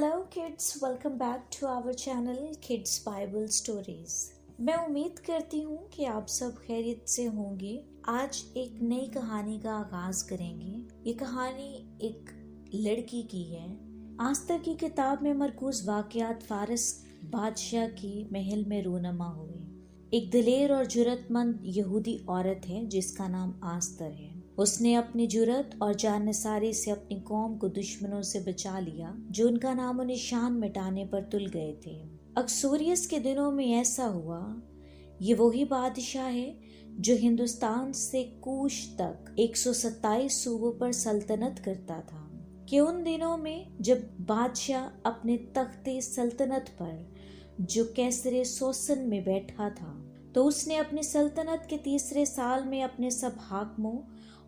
Hello kids, welcome back to our channel kids Bible stories. मैं उम्मीद करती हूँ कि आप सब खैरियत से होंगे। आज एक नई कहानी का आगाज करेंगे। ये कहानी एक लड़की की है। आस्तर की किताब में मरकूज वाकयात फारस बादशाह की महल में रूनमा हुए। एक दिलेर और जुर्रतमंद यहूदी औरत है जिसका नाम आस्तर है। उसने अपनी जुर्रत और जानसारी से अपनी कौम को दुश्मनों से बचा लिया जो उनका नामो निशान मिटाने पर तुल गए थे। अक्सोरियस के दिनों में ऐसा हुआ। ये वही बादशाह है जो हिंदुस्तान से कूश तक 127 सूबों पर सल्तनत करता था। कि उन दिनों में जब बादशाह अपने तख्ते सल्तनत पर जो कैसरे सोसन में बैठा था, तो उसने अपनी सल्तनत के तीसरे साल में अपने सब हाकमों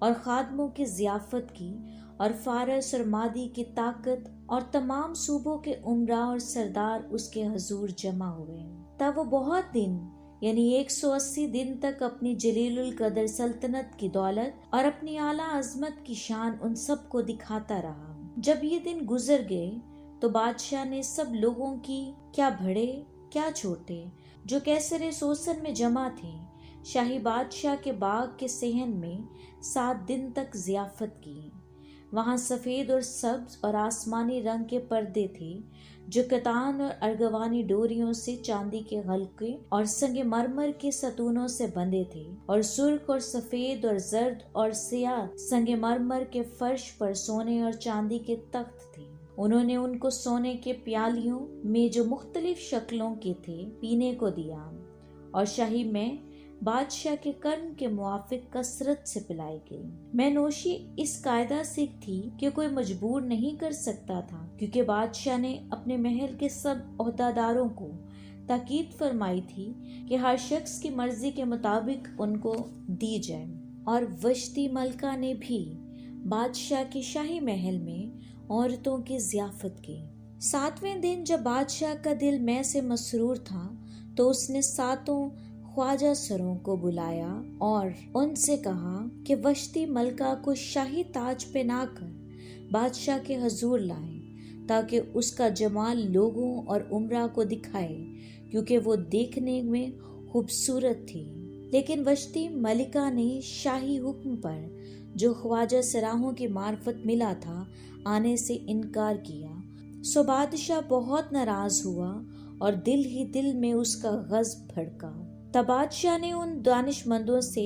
और खादमों की ज़ियाफत की और फारस और मादी की ताकत और तमाम सूबों के उमरा और सरदार उसके हजूर जमा हुए। तब वो बहुत दिन यानी 180 दिन तक अपनी जलीलुल कदर सल्तनत की दौलत और अपनी आला अजमत की शान उन सब को दिखाता रहा। जब ये दिन गुजर गए तो बादशाह ने सब लोगों की, क्या बड़े क्या छोटे, जो कैसरे सोसन में जमा थे, शाही बादशाह के बाग के सेहन में 7 दिन तक ज़ियाफत की। वहाँ सफ़ेद और सब्ज और आसमानी रंग के पर्दे थे जो कतान और अर्गवानी डोरियों से चांदी के हल्के और संगमरमर के सतूनों से बंधे थे, और सुर्ख और सफ़ेद और जर्द और सियाह संगमरमर के फर्श पर सोने और चांदी के तख्त थे। उन्होंने उनको सोने के प्यालियों में जो मुख्तलिफ शक्लों के थे पीने को दिया, और शाही में बादशाह के कर्म के मुआफिक कसरत से पिलाई गई। मैं नोशी इस कायदा से थी कि कोई मजबूर नहीं कर सकता था, क्योंकि बादशाह ने अपने महल के सब ओहदादारों को ताकीद फरमाई थी कि हर शख्स की मर्जी के मुताबिक उनको दी जाए। और वश्ती मलका ने भी बादशाह के शाही महल में औरतों की ज़ियाफत की। 7वें दिन जब बादशाह का दिल मैं से मसरूर था, तो उसने 7 ख्वाजा सरों को बुलाया और उनसे कहा कि वश्ती मलका को शाही ताज पहनाकर बादशाह के हजूर लाएं, ताकि उसका जमाल लोगों और उमरा को दिखाए, क्योंकि वो देखने में खूबसूरत थी। लेकिन वश्ती मलिका ने शाही हुक्म पर जो ख्वाजा सराहों की मार्फत मिला था आने से इनकार किया। सो बादशाह बहुत नाराज हुआ और दिल ही दिल में उसका गज़ब भड़का। तब बादशाह ने उन दानिशमंदों से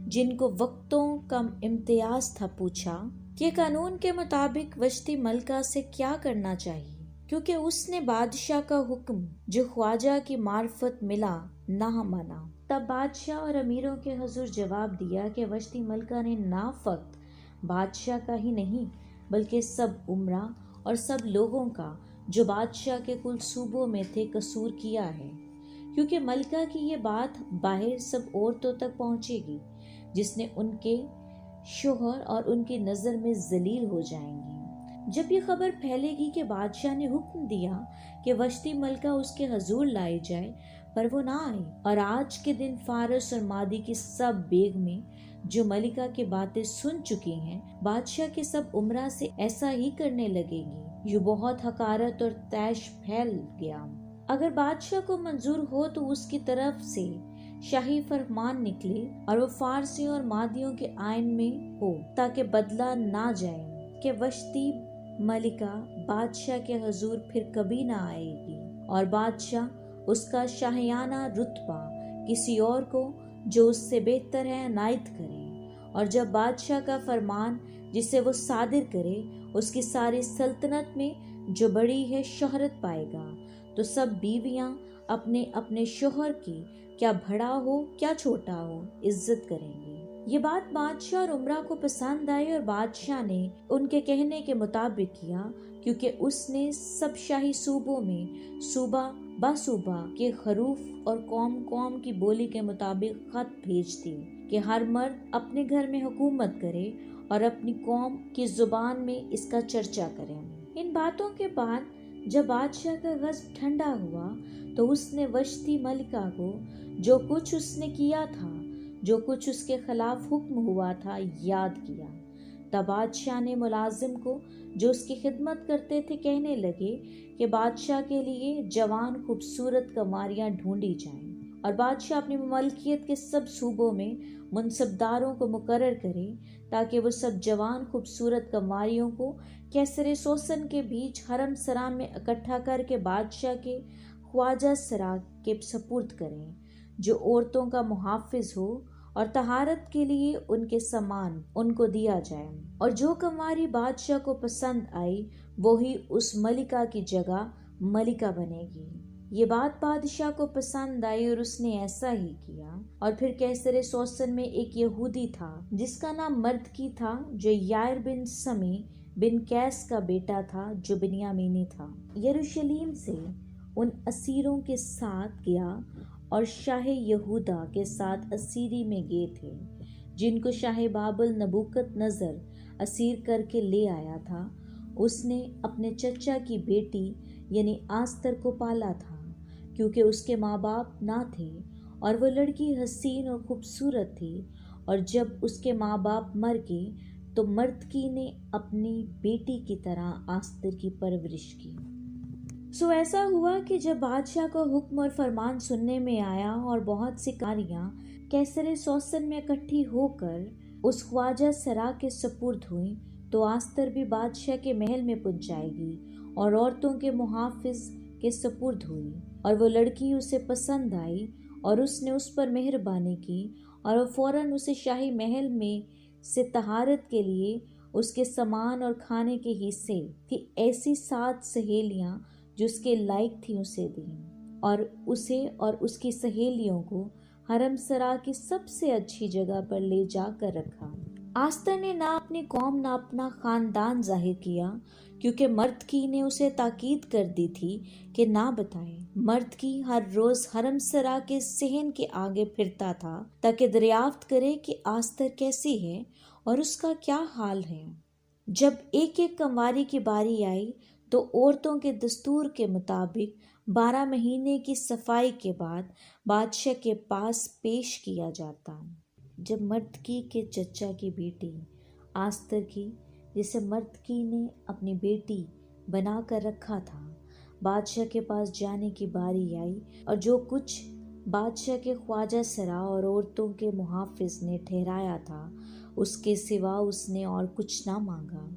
जिनको वक्तों का इम्तियाज था पूछा कि कानून के मुताबिक वश्ती मलका से क्या करना चाहिए, क्योंकि उसने बादशाह का हुक्म जो ख्वाजा की मार्फत मिला ना माना। तब बादशाह और अमीरों के हुजूर जवाब दिया कि वश्ती मलका ने ना फक्त बादशाह का ही नहीं बल्कि सब उमरा और सब लोगों का जो बादशाह के कुल सूबों में थे कसूर किया है, क्योंकि मलका की ये बात बाहर सब औरतों तक पहुंचेगी जिसने उनके शोहर और उनकी नज़र में जलील हो जाएंगी। जब ये खबर फैलेगी कि बादशाह ने हुक्म दिया कि वश्ती मलका उसके हजूर लाई जाए, पर वो ना आई, और आज के दिन फारस और मादी की सब बेग में जो मलिका की बातें सुन चुकी हैं, बादशाह के सब उमरा से ऐसा ही करने लगेगी। यूं बहुत हकारत और तैश फैल गया। अगर बादशाह को मंजूर हो तो उसकी तरफ से शाही फरमान निकले और वो फारसियों और मादियों के आइन में हो, ताकि बदला ना जाए कि वश्ती मलिका बादशाह के हजूर फिर कभी ना आएगी, और बादशाह उसका शाहियाना रुतबा किसी और को जो उससे बेहतर है अनायत करे। और जब बादशाह का फरमान जिसे वो सादिर करे उसकी सारी सल्तनत में जो बड़ी है शोहरत पाएगा, तो सब बीवियां अपने अपने शोहर की, क्या बड़ा हो क्या छोटा हो, इज्जत करेंगी। ये बात बादशाह और उमरा को पसंद आई, और बादशाह ने उनके कहने के मुताबिक किया, क्योंकि उसने सब शाही सूबों में सूबा बासूबा के खरूफ और कौम कौम की बोली के मुताबिक खत भेज दिए कि हर मर्द अपने घर में हुकूमत करे और अपनी कौम की जुबान में इसका चर्चा करें। इन बातों के बाद जब बादशाह का गज़ब ठंडा हुआ, तो उसने वश्ती मलिका को जो कुछ उसने किया था, जो कुछ उसके खिलाफ हुक्म हुआ था, याद किया। तब बादशाह ने मुलाजिम को जो उसकी खिदमत करते थे कहने लगे कि बादशाह के लिए जवान खूबसूरत कमारियां ढूंढी जाएं और बादशाह अपनी ममलकियत के सब सूबों में मुनसबदारों को मुकर्रर करे ताकि वो सब जवान खूबसूरत कमारियों को कैसर सोसन के बीच हरम सरा में इकट्ठा करके बादशाह के ख्वाजा सरा के सपुर्द करें, जो औरतों का मुहाफिज हो, और तहारत के लिए उनके सामान उनको दिया जाए, और जो कमारी बादशाह को पसंद आई वही उस मलिका की जगह मलिका बनेगी। ये बात बादशाह को पसंद आई और उसने ऐसा ही किया। और फिर कैसर सोसन में एक यहूदी था जिसका नाम मर्दकी था, जो यायर बिन समी बिन कैस का बेटा था, जो बिन्यामीनी था। यरूशलेम से उन असीरों के साथ गया और शाह यहूदा के साथ असीरी में गए थे, जिनको शाह बाबल नबूकत नज़र असीर करके ले आया था। उसने अपने चचा की बेटी यानी आस्तर को पाला था, क्योंकि उसके माँ बाप ना थे और वो लड़की हसीन और खूबसूरत थी। और जब उसके माँ बाप मर गए तो मर्दकी ने अपनी बेटी की तरह आस्तर की परवरिश की। सो ऐसा हुआ कि जब बादशाह को हुक्म और फरमान सुनने में आया और बहुत सी कारियां कैसर सोसन में इकट्ठी होकर उस ख्वाजा सरा के सपुर्द हुई, तो आस्तर भी बादशाह के महल में पहुंचाएगी और औरतों के मुहाफिज के सपुर्द हुई। और वो लड़की उसे पसंद आई और उसने उस पर मेहरबानी की, और वो फौरन उसे शाही महल में से तहारत के लिए उसके सामान और खाने के हिस्से की ऐसी 7 सहेलियां जो उसके लायक थी उसे दी, और उसे और उसकी सहेलियों को हरम सरा की सबसे अच्छी जगह पर ले जाकर रखा। आस्तर ने ना अपनी कौम ना अपना खानदान जाहिर किया, क्योंकि मर्दकी ने उसे ताकीद कर दी थी कि ना बताए। मर्दकी हर रोज हरम सरा के सहन के आगे फिरता था ताकि दरियाफ्त करे कि आस्तर कैसी है और उसका क्या हाल है। जब एक एक कंवारी की बारी आई तो औरतों के दस्तूर के मुताबिक 12 महीने की सफाई के बाद बादशाह के पास पेश किया जाता। जब मर्दकी के चचा की बेटी आस्तर की, जिसे मर्दकी ने अपनी बेटी बना कर रखा था, बादशाह के पास जाने की बारी आई, और जो कुछ बादशाह के ख्वाजा सरा और औरतों के मुहाफिज ने ठहराया था उसके सिवा उसने और कुछ ना मांगा।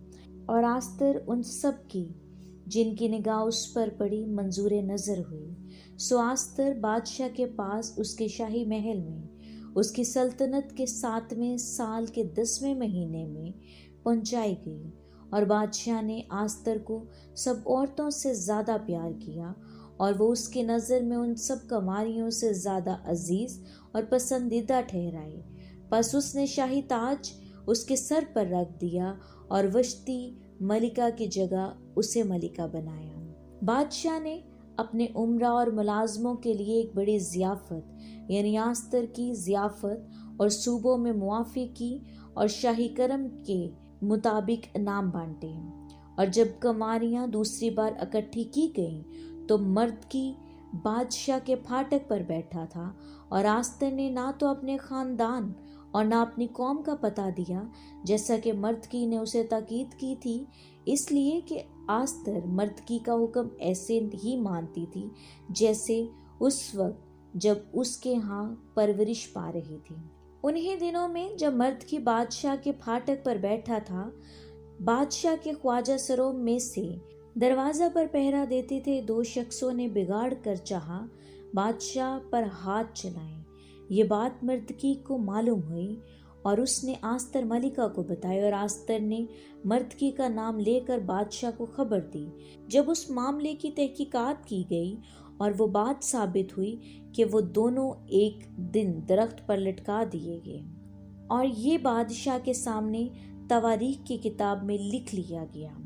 और आस्तर उन सब की जिनकी निगाह उस पर पड़ी मंजूर नज़र हुई। सो आस्तर बादशाह के पास उसके शाही महल में उसकी सल्तनत के 7वें साल के 10वें महीने में पहुंचाई गई। और बादशाह ने आस्तर को सब औरतों से ज़्यादा प्यार किया, और वो उसकी नज़र में उन सब कमारियों से ज़्यादा अजीज़ और पसंदीदा ठहराई। बस उसने शाही ताज उसके सर पर रख दिया और वश्ती मलिका की जगह उसे मलिका बनाया। बादशाह ने अपने उमरा और मुलाजमों के लिए एक बड़ी ज़ियाफ़त यानी आस्तर की ज़ियाफ़त और सूबों में मुआफ़ी की और शाही करम के मुताबिक इनाम बांटे। और जब कमारियां दूसरी बार इकट्ठी की गईं तो मर्दकी बादशाह के फाटक पर बैठा था, और आस्तर ने ना तो अपने ख़ानदान और ना अपनी कौम का पता दिया, जैसा कि मर्दकी ने उसे ताकीद की थी, इसलिए कि आस्तर मर्दकी का हुक्म ऐसे ही मानती थी जैसे उस वक्त जब उसके यहाँ परवरिश पा रही थी। उन्हीं दिनों में जब मर्दकी बादशाह के फाटक पर बैठा था, बादशाह के ख्वाजा सरों में से दरवाज़ा पर पहरा देते थे 2 शख्सों ने बिगाड़ कर चाहा बादशाह पर हाथ चलाएं। ये बात मर्दकी को मालूम हुई और उसने आस्तर मलिका को बताया, और आस्तर ने मर्दकी का नाम लेकर बादशाह को खबर दी। जब उस मामले की तहकीकात की गई और वो बात साबित हुई कि वो दोनों एक दिन दरख्त पर लटका दिए गए, और ये बादशाह के सामने तवारीख की किताब में लिख लिया गया।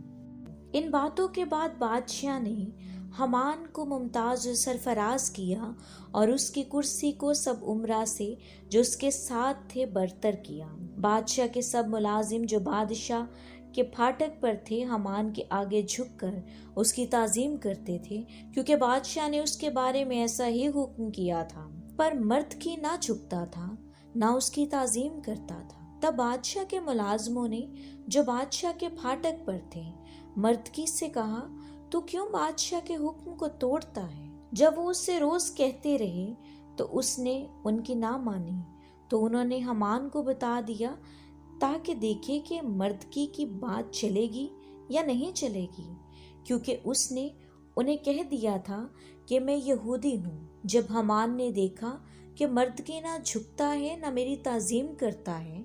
इन बातों के बाद बादशाह ने हमान को मुमताज़ सरफराज किया और उसकी कुर्सी को सब उमरा से जो उसके साथ थे बरतर किया। बादशाह के सब मुलाजिम जो बादशाह के फाटक पर थे हमान के आगे झुककर उसकी ताज़ीम करते थे, क्योंकि बादशाह ने उसके बारे में ऐसा ही हुक्म किया था। पर मर्दकी ना झुकता था ना उसकी ताज़ीम करता था। तब बादशाह के मुलाजमों ने जो बादशाह के फाटक पर थे मर्दकी से कहा, तू क्यों बादशाह के हुक्म को तोड़ता है? जब वो उससे रोज कहते रहे तो उसने उनकी ना मानी। तो उन्होंने हमान को बता दिया ताकि देखे कि मर्दकी की बात चलेगी या नहीं चलेगी, क्योंकि उसने उन्हें कह दिया था कि मैं यहूदी हूँ। जब हमान ने देखा कि मर्दकी ना झुकता है ना मेरी ताजीम करता है,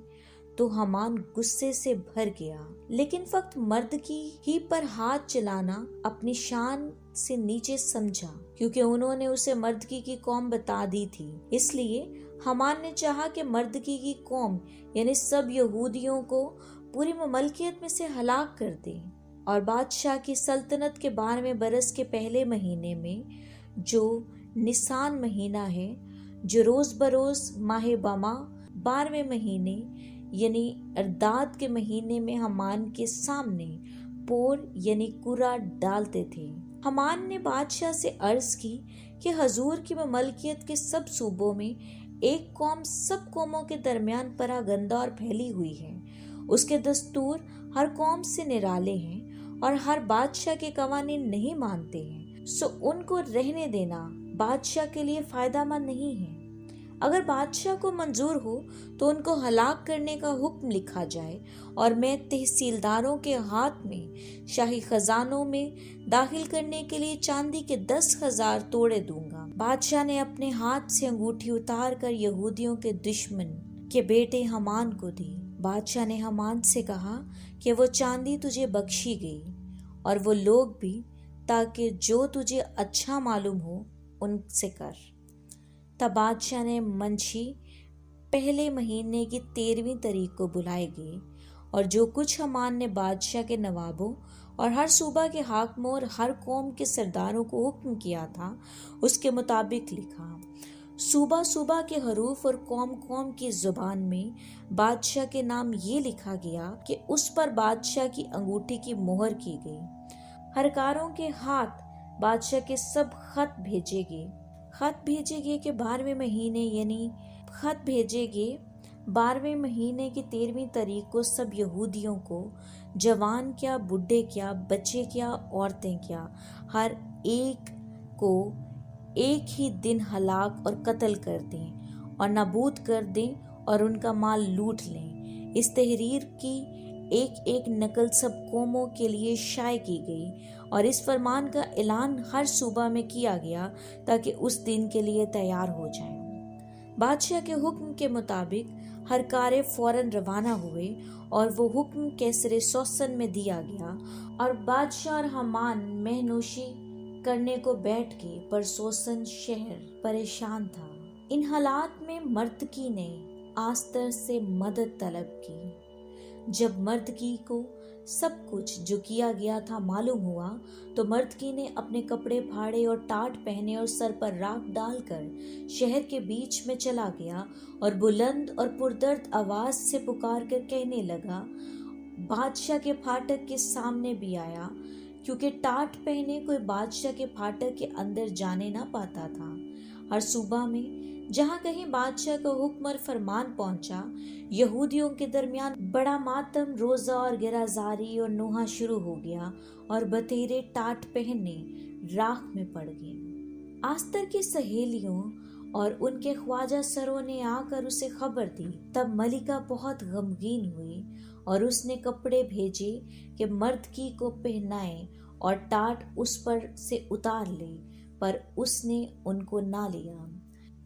तो हमान गुस्से से भर गया। लेकिन फक्त मर्दकी ही पर हाथ चलाना अपनी शान से नीचे समझा, क्योंकि उन्होंने उसे मर्दकी की कौम बता दी थी। इसलिए हमान ने चाहा कि मर्दकी की कौम यानी सब यहूदियों को पूरी ममलकियत में से हलाक कर दे। और बादशाह की सल्तनत के 12वें बरस के पहले महीने में, जो निसान महीना है, जो रोज बरोज माह बमा 12वें महीने यानी अरदाद के महीने में हमान के सामने पोर यानी कुरा डालते थे। हमान ने बादशाह से अर्ज की कि हजूर की ममलकियत के सब सूबों में एक कौम सब कौमों के दरमियान परागंदा और फैली हुई है। उसके दस्तूर हर कौम से निराले हैं और हर बादशाह के कवानीन नहीं मानते हैं, सो उनको रहने देना बादशाह के लिए फायदामंद नहीं है। अगर बादशाह को मंजूर हो तो उनको हलाक करने का हुक्म लिखा जाए और मैं तहसीलदारों के हाथ में शाही खजानों में दाखिल करने के लिए चांदी के 10,000 तोड़े दूंगा। बादशाह ने अपने हाथ से अंगूठी उतार कर यहूदियों के दुश्मन के बेटे हमान को दी। बादशाह ने हमान से कहा कि वो चांदी तुझे बख्शी गई और वो लोग भी, ताकि जो तुझे अच्छा मालूम हो उनसे कर। तब बादशाह ने मंशी पहले महीने की 13वीं तारीख को बुलाए गए और जो कुछ हमान ने बादशाह के नवाबों और हर सूबा के हाकिमों और हर कौम के सरदारों को हुक्म किया था उसके मुताबिक लिखा। सूबा सूबा के हरूफ और कौम कौम की जुबान में बादशाह के नाम ये लिखा गया कि उस पर बादशाह की अंगूठी की मोहर की गई। हरकारों के हाथ बादशाह के सब खत भेजे गए कि 12वें महीने यानी खत भेजे गए 12वें महीने की 13वीं तारीख को सब यहूदियों को, जवान क्या, बुढ़े क्या, बच्चे क्या, औरतें क्या, हर एक को एक ही दिन हलाक और कत्ल कर दें और नाबूद कर दें और उनका माल लूट लें। इस तहरीर की एक एक नकल सब कौमों के लिए शाये की गई और इस फरमान का ऐलान हर सूबा में किया गया ताकि उस दिन के लिए तैयार हो जाएं। बादशाह के हुक्म के मुताबिक हर कारे फौरन रवाना हुए और वो हुक्म कैसरे सोसन में दिया गया और बादशाह और हमान मेहनोशी करने को बैठ गए, पर सोसन शहर परेशान था। इन हालात में मर्दकी ने आस्तर से मदद तलब की। जब मर्दकी को सब कुछ जो किया गया था मालूम हुआ तो मर्दकी ने अपने कपड़े फाड़े और टाट पहने और सर पर राख डालकर शहर के बीच में चला गया और बुलंद और पुरदर्द आवाज से पुकार कर कहने लगा। बादशाह के फाटक के सामने भी आया, क्योंकि टाट पहने कोई बादशाह के फाटक के अंदर जाने ना पाता था। हर सूबा में जहाँ कहीं बादशाह का हुक्म और फरमान पहुंचा, यहूदियों के दरमियान बड़ा मातम, रोजा और गिराजारी और नोहा शुरू हो गया और बतेरे टाट पहने राख में पड़ गए। आस्तर की सहेलियों और उनके ख्वाजा सरों ने आकर उसे खबर दी। तब मलिका बहुत गमगीन हुई और उसने कपड़े भेजे कि मर्दकी को पहनाए और टाट उस पर से उतार ले, पर उसने उनको ना लिया।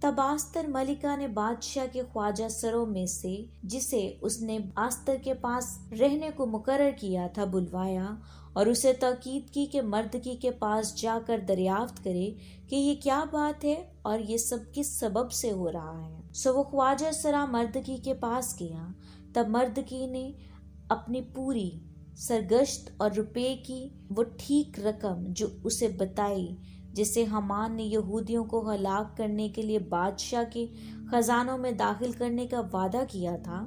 तब आस्तर मलिका ने बादशाह के ख्वाजा सरों में से, जिसे उसने आस्तर के पास रहने को मुकर्रर किया था, बुलवाया और उसे ताकीद की कि मर्दकी के पास जाकर दरियाफ्त करे कि ये क्या बात है और ये सब किस सबब से हो रहा है। सो वो ख्वाजा सरा मर्दकी के पास गया। तब मर्दकी ने अपनी पूरी सरगश्त और रुपए की वो ठीक रकम जो उसे बताई, जिसे हमान ने यहूदियों को हलाक करने के लिए बादशाह के खजानों में दाखिल करने का वादा किया था,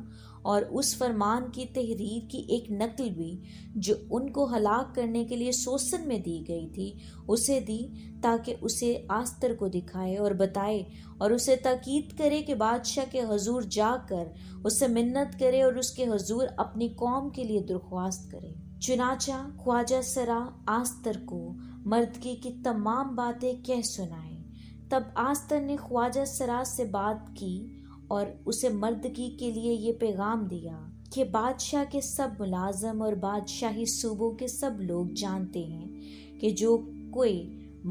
اور اس فرمان کی تحریر کی ایک نقل بھی جو ان کو ہلاک کرنے کے لیے سوسن میں دی گئی تھی اسے دی، تاکہ اسے آستر کو دکھائے اور بتائے اور اسے تاکید کرے کہ بادشاہ کے حضور جا کر اس سے منت کرے اور اس کے حضور اپنی قوم کے لیے درخواست کرے۔ چنانچہ خواجہ سرا آستر کو مردگی کی تمام باتیں کہہ سنائیں۔ تب آستر نے خواجہ سرا سے بات کی اور اسے مردگی کے لیے یہ پیغام دیا کہ بادشاہ کے سب ملازم اور بادشاہی صوبوں کے سب لوگ جانتے ہیں کہ جو کوئی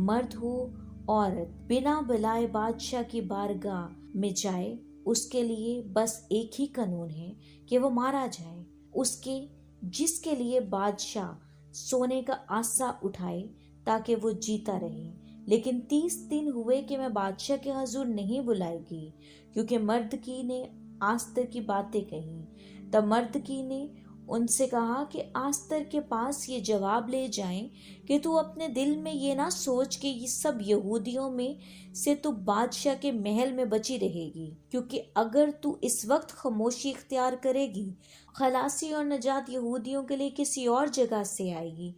مرد ہو عورت بنا بلائے بادشاہ کی بارگاہ میں جائے اس کے لیے بس ایک ہی قانون ہے کہ وہ مارا جائے، جس کے لیے بادشاہ سونے کا آسا اٹھائے تاکہ وہ جیتا رہے۔ لیکن 30 دن ہوئے کہ میں بادشاہ کے حضور نہیں بلائے گی، کیونکہ مردکی نے آستر کی باتیں کہیں۔ تب مردکی نے ان سے کہا کہ آستر کے پاس یہ جواب لے جائیں کہ تو اپنے دل میں یہ نہ سوچ کہ یہ سب یہودیوں میں سے تو بادشاہ کے محل میں بچی رہے گی، کیونکہ اگر تو اس وقت خاموشی اختیار کرے گی خلاصی اور نجات یہودیوں کے لیے کسی اور جگہ سے آئے گی،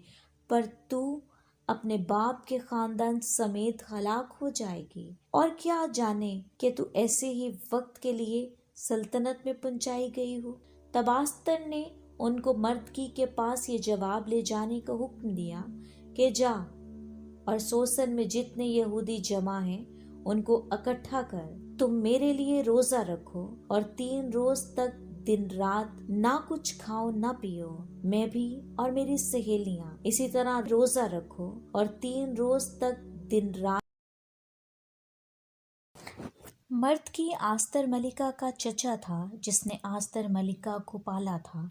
پر تو اپنے باپ کے خاندان سمیت ہلاک ہو جائے گی، اور کیا جانے کہ تو ایسے ہی وقت کے لیے سلطنت میں پہنچائی گئی ہو۔ تب آستر نے ان کو مردکی کے پاس یہ جواب لے جانے کا حکم دیا کہ جا اور سوسن میں جتنے یہودی جمع ہیں ان کو اکٹھا کر، تم میرے لیے روزہ رکھو اور 3 روز تک دن رات نہ کچھ کھاؤ نہ پیو، میں بھی اور میری سہیلیاں اسی طرح روزہ رکھو اور 3 روز تک دن رات۔ مرد کی آستر ملکہ کا چچا تھا جس نے آستر ملکہ کو پالا تھا،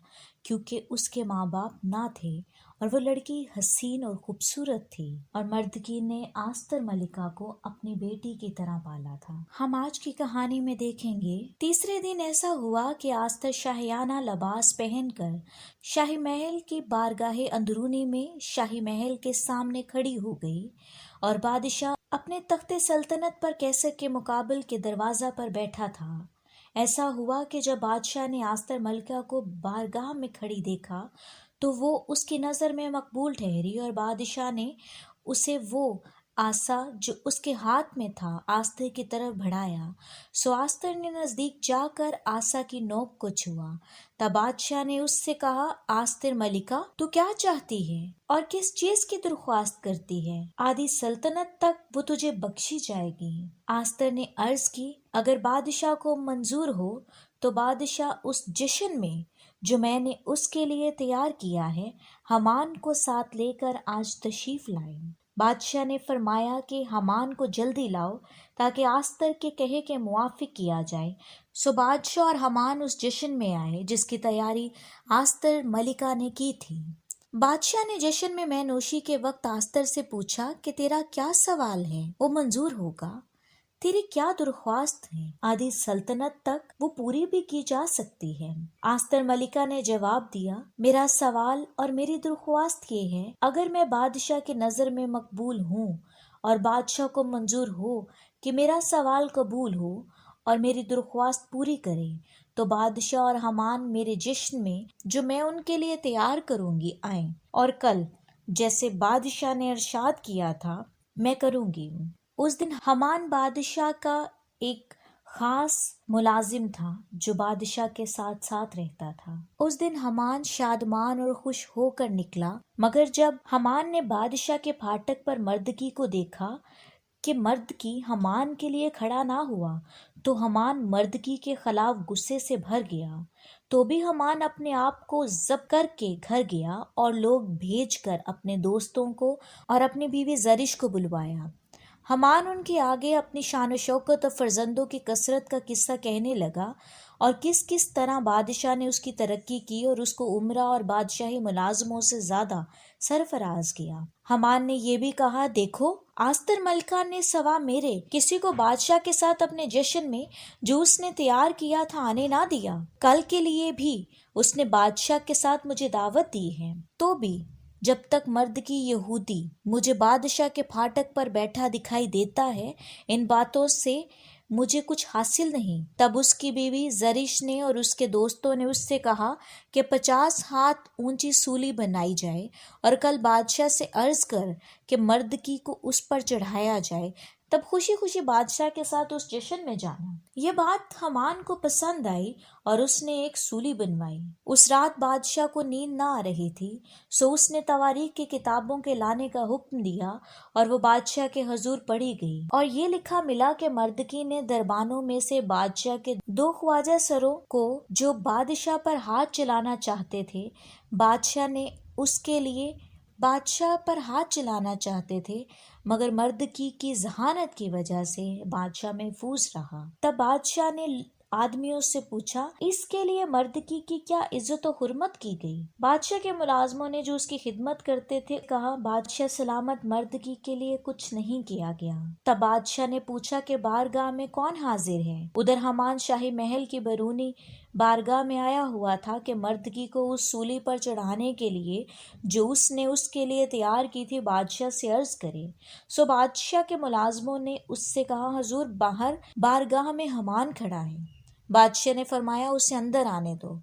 کیونکہ اس کے ماں باپ نہ تھے اور وہ لڑکی حسین اور خوبصورت تھی، اور مردکی نے آستر ملکہ کو اپنی بیٹی کی طرح پالا تھا۔ ہم آج کی کہانی میں دیکھیں گے تیسرے دن ایسا ہوا کہ آستر شاہیانہ لباس پہن کر شاہی محل کی بارگاہ اندرونی میں شاہی محل کے سامنے کھڑی ہو گئی، اور بادشاہ اپنے تخت سلطنت پر کیسر کے مقابل کے دروازہ پر بیٹھا تھا۔ ایسا ہوا کہ جب بادشاہ نے آستر ملکہ کو بارگاہ میں کھڑی دیکھا تو وہ اس کی نظر میں مقبول ٹھہری، اور بادشاہ نے اسے وہ آسا جو اس کے ہاتھ میں تھا آستر کی طرف بڑھایا، سو آستر نے نزدیک جا کر آسا کی نوک کو چھوا۔ تب بادشاہ نے اس سے کہا، آستر ملکہ تو کیا چاہتی ہے اور کس چیز کی درخواست کرتی ہے؟ آدھی سلطنت تک وہ تجھے بخشی جائے گی۔ آستر نے عرض کی، اگر بادشاہ کو منظور ہو تو بادشاہ اس جشن میں جو میں نے اس کے لیے تیار کیا ہے حامان کو ساتھ لے کر آج تشریف لائیں۔ بادشاہ نے فرمایا کہ حامان کو جلدی لاؤ تاکہ آستر کے کہے کے موافق کیا جائے۔ سو بادشاہ اور حامان اس جشن میں آئے جس کی تیاری آستر ملکہ نے کی تھی۔ بادشاہ نے جشن میں مے نوشی کے وقت آستر سے پوچھا کہ تیرا کیا سوال ہے، وہ منظور ہوگا؟ تیری کیا درخواست ہے؟ آدھی سلطنت تک وہ پوری بھی کی جا سکتی ہے۔ آستر ملکہ نے جواب دیا، میرا سوال اور میری درخواست یہ ہے، اگر میں بادشاہ کی نظر میں مقبول ہوں اور بادشاہ کو منظور ہو کہ میرا سوال قبول ہو اور میری درخواست پوری کرے، تو بادشاہ اور حامان میرے جشن میں جو میں ان کے لیے تیار کروں گی آئیں، اور کل جیسے بادشاہ نے ارشاد کیا تھا میں کروں گی۔ اس دن حامان بادشاہ کا ایک خاص ملازم تھا جو بادشاہ کے ساتھ ساتھ رہتا تھا۔ اس دن حامان شادمان اور خوش ہو کر نکلا، مگر جب حامان نے بادشاہ کے پھاٹک پر مردکی کو دیکھا کہ مردکی حامان کے لیے کھڑا نہ ہوا تو حامان مردکی کے خلاف غصے سے بھر گیا۔ تو بھی حامان اپنے آپ کو ضبط کر کے گھر گیا اور لوگ بھیج کر اپنے دوستوں کو اور اپنی بیوی زرش کو بلوایا۔ حامان ان کے آگے اپنی شان و شوکت اور فرزندوں کی کثرت کا قصہ کہنے لگا، اور کس طرح بادشاہ نے اس کی ترقی کی اور اس کو عمرہ اور بادشاہی ملازموں سے زیادہ سرفراز کیا۔ حامان نے یہ بھی کہا، دیکھو آستر ملکہ نے سوا میرے کسی کو بادشاہ کے ساتھ اپنے جشن میں جو اس نے تیار کیا تھا آنے نہ دیا۔ کل کے لیے بھی اس نے بادشاہ کے ساتھ مجھے دعوت دی ہے، تو بھی جب تک مردکی یہودی مجھے بادشاہ کے پھاٹک پر بیٹھا دکھائی دیتا ہے ان باتوں سے मुझे कुछ हासिल नहीं। तब उसकी बीवी जरिश ने और उसके दोस्तों ने उससे कहा कि 50 हाथ ऊंची सूली बनाई जाए और कल बादशाह से अर्ज कर कि मर्दकी को उस पर चढ़ाया जाए, तब खुशी खुशी बादशाह के साथ उस जश्न में जाना। यह बात हमान को पसंद आई और उसने एक सूली बनवाई। उस रात बादशाह को नींद ना आ रही थी, सो उसने तवारीख की किताबों के लाने का हुक्म दिया और वो बादशाह के हजूर पढ़ी गई। और ये लिखा मिला कि मर्दकी ने दरबानों में से बादशाह के 2 ख्वाजा सरों को, जो बादशाह पर हाथ चलाना चाहते थे, बादशाह पर हाथ चलाना चाहते थे, मगर मर्दकी की जहानत की वजह से बादशाह महफूज रहा। तब बादशाह ने आदमियों से पूछा, इसके लिए मर्दकी की क्या इज्जत और हुर्मत की गई? बादशाह के मुलाजमों ने जो उसकी खिदमत करते थे कहा, बादशाह सलामत, मर्दकी के लिए कुछ नहीं किया गया। तब बादशाह ने पूछा कि बारगाह में कौन हाजिर है? उधर हमान शाही महल की बैरूनी बारगाह में आया हुआ था कि मर्दकी को उस सूली पर चढ़ाने के लिए जो उसने उसके लिए तैयार की थी बादशाह से अर्ज करे। सो बादशाह के मुलाजमों ने उससे कहा, हुजूर, बाहर बारगाह में हमान खड़ा है। बादशाह ने फरमाया, उसे अंदर आने दो।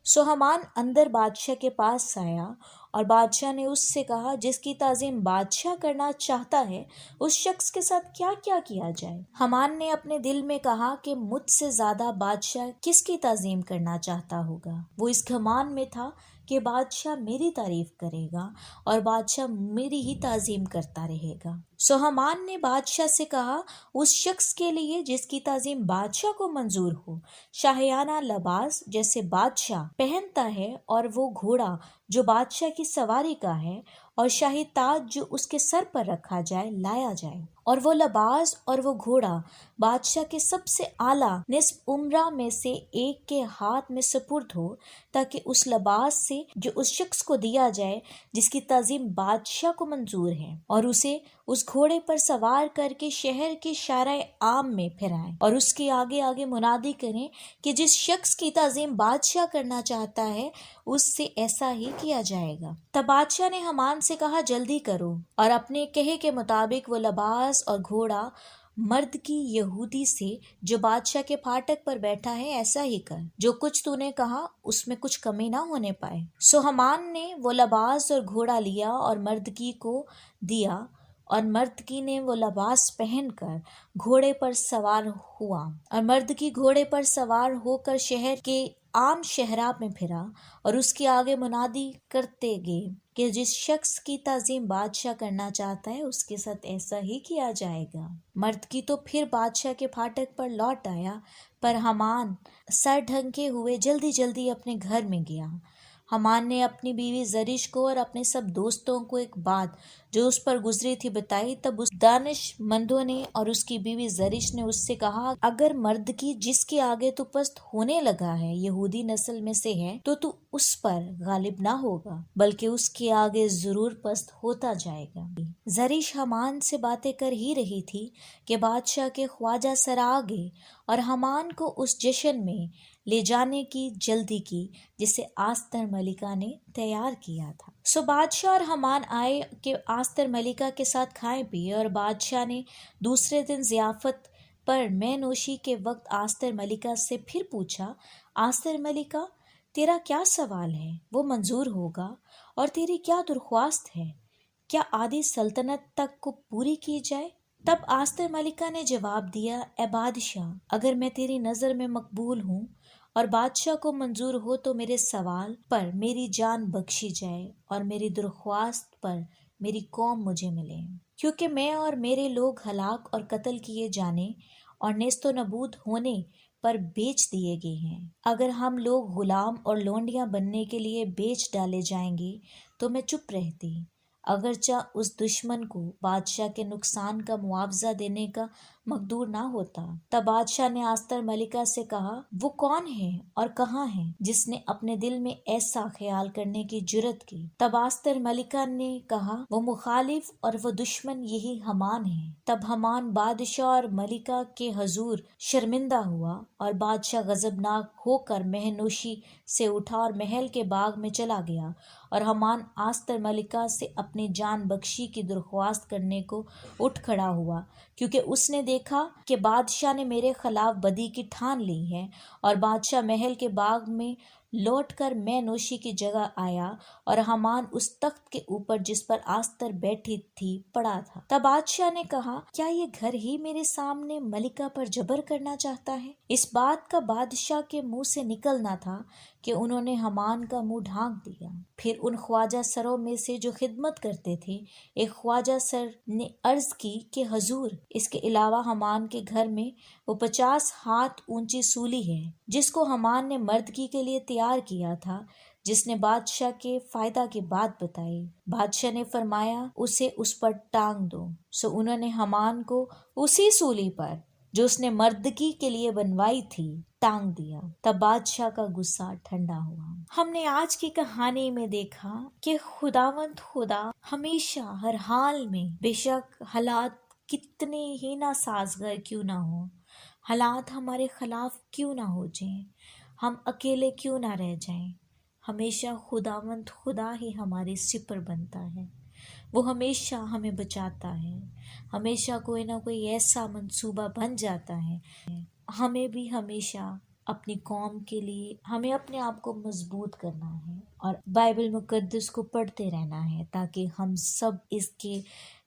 सो हमान अंदर बादशाह के पास आया और बादशाह ने उससे कहा, जिसकी ताजीम बादशाह करना चाहता है उस शख्स के साथ क्या क्या किया जाए। हमान ने अपने दिल में कहा कि मुझसे ज्यादा बादशाह किसकी ताजीम करना चाहता होगा। वो इस घमान में था कि बादशाह मेरी तारीफ करेगा और बादशाह मेरी ही ताजीम करता रहेगा। सो हमान ने बादशाह से कहा, उस शख्स के लिए जिसकी ताजीम बादशाह को मंजूर हो, शाहियाना लबास जैसे बादशाह पहनता है और वो घोड़ा जो बादशाह की सवारी का है और शाही ताज जो उसके सर पर रखा जाए लाया जाए, और वो लबास और वो घोड़ा बादशाह के सबसे आला निस्फ उम्रा में से एक के हाथ में सुपुर्द हो, ताकि उस लबास से जो उस शख्स को दिया जाए जिसकी ताजीम बादशाह को मंजूर है, और उसे उस घोड़े पर सवार करके शहर के शाराए आम में फिराएं और उसके आगे आगे मुनादी करें कि जिस शख्स की ताजीम बादशाह करना चाहता है उससे ऐसा ही किया जाएगा। तब बादशाह ने हमान से कहा, जल्दी करो, और अपने कहे के मुताबिक वो लबास और घोड़ा मर्द की यहूदी से जो बादशाह के फाटक पर बैठा है ऐसा ही कर, जो कुछ तूने कहा उसमें कुछ कमी ना होने पाए। सो हमान ने वो लबास और घोड़ा लिया और मर्दकी को दिया, और मर्दकी ने वो लबास पहनकर घोड़े पर सवार हुआ, और मर्दकी घोड़े पर सवार होकर शहर के आम शहराब में फिरा और उसके आगे मुनादी करते गए कि जिस शख्स की ताजीम बादशाह करना चाहता है उसके साथ ऐसा ही किया जाएगा। मर्दकी तो फिर बादशाह के फाटक पर लौट आया, पर हमान सर ढंके हुए जल्दी जल्दी अपने घर में गया। हमान ने अपनी बीवी जरिश को और अपने सब दोस्तों को एक बात जो उस पर गुजरी थी बताई। तब उस दानिशमंदों ने और उसकी बीवी जरिश ने उससे कहा, अगर मर्दकी जिसके आगे तू पस्त होने लगा है यहूदी नस्ल में से है तो तू उस पर गालिब ना होगा, बल्कि उसके आगे जरूर पस्त होता जाएगा। जरिश हमान से बातें कर ही रही थी कि बादशाह के ख्वाजा सर आ गए और हमान को उस जश्न में ले जाने की जल्दी की जिसे आस्तर मलिका ने तैयार किया था। सो बादशाह और हमान आए कि आस्तर मलिका के साथ खाए पिए, और बादशाह ने दूसरे दिन जियाफत पर मैनोशी के वक्त आस्तर मलिका से फिर पूछा, आस्तर मलिका, तेरा क्या सवाल है? वो मंजूर होगा। और तेरी क्या दरख्वास्त है? क्या आदि सल्तनत तक को पूरी की जाए? तब आस्तर मलिका ने जवाब दिया, ए बादशाह, अगर मैं तेरी नज़र में मकबूल हूँ और बादशाह को मंजूर हो तो मेरे सवाल पर मेरी जान बख्शी जाए और मेरी दरख्वास्त पर मेरी कौम मुझे मिले, क्योंकि मैं और मेरे लोग हलाक और कत्ल किए जाने और नेस्तो नबूद होने पर बेच दिए गए हैं। अगर हम लोग गुलाम और लोंडियां बनने के लिए बेच डाले जाएंगे तो मैं चुप रहती, अगरचा उस दुश्मन को बादशाह के नुकसान का मुआवजा देने का मकदूर ना होता। तब बादशाह ने आस्तर मलिका से कहा, वो कौन है और कहाँ है जिसने अपने दिल में ऐसा ख्याल करने की जुर्रत की? तब आस्तर मलिका ने कहा, वो मुखालिफ और वो दुश्मन यही हमान है। तब हमान बादशाह और मलिका के हजूर शर्मिंदा हुआ और बादशाह गजबनाक होकर महनोशी से उठा और महल के बाग में चला गया اور हामान आस्तर मलिका से अपनी जान बख्शी की दरख्वास्त करने को उठ खड़ा हुआ, क्योंकि उसने देखा कि बादशाह ने मेरे खिलाफ बदी की ठान ली है। और बादशाह महल के बाग में लौटकर मैं नोशी की जगह आया और हामान उस तख्त के ऊपर जिस पर आस्तर बैठी थी पड़ा था। तब बादशाह ने कहा, क्या ये घर ही मेरे सामने मलिका पर जबर करना चाहता है? इस बात का बादशाह के मुंह से निकलना था कि उन्होंने हामान का मुंह ढांक दिया। फिर उन ख्वाजा सरों में से जो खिदमत करते थे, एक ख्वाजा सर ने अर्ज की कि हजूर, इसके अलावा हामान के घर में वो 50 हाथ ऊंची सूली है जिसको हामान ने मर्दगी के लिए तैयार किया था, जिसने बादशाह के फायदा की बात बताई। बादशाह ने फरमाया, उसे उस पर टांग दो। सो उन्होंने हामान को उसी सूली पर जो उसने मर्दगी के लिए बनवाई थी टांग दिया। तब बादशाह का गुस्सा ठंडा हुआ। हमने आज की कहानी में देखा कि खुदावंद खुदा हमेशा हर हाल में, बेशक हालात कितने ही नासाजगर क्यों ना हो, हालात हमारे खिलाफ क्यों ना हो जाएं, हम अकेले क्यों ना रह जाएं, हमेशा खुदावंद खुदा ही हमारे सिपर बनता है। वो हमेशा हमें बचाता है। हमेशा कोई ना कोई ऐसा मंसूबा बन जाता है। हमें भी हमेशा अपनी कौम के लिए हमें अपने आप को मजबूत करना है और बाइबल मुकद्दस को पढ़ते रहना है, ताकि हम सब इसके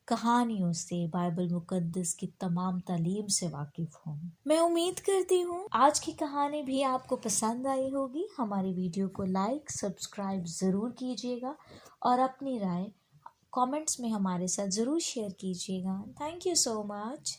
कहानियों से, बाइबल मुकद्दस की तमाम तालीम से वाकिफ हों। मैं उम्मीद करती हूँ आज की कहानी भी आपको पसंद आई होगी। हमारी वीडियो को लाइक, सब्सक्राइब ज़रूर कीजिएगा और अपनी राय कमेंट्स में हमारे साथ ज़रूर शेयर कीजिएगा। Thank you so much.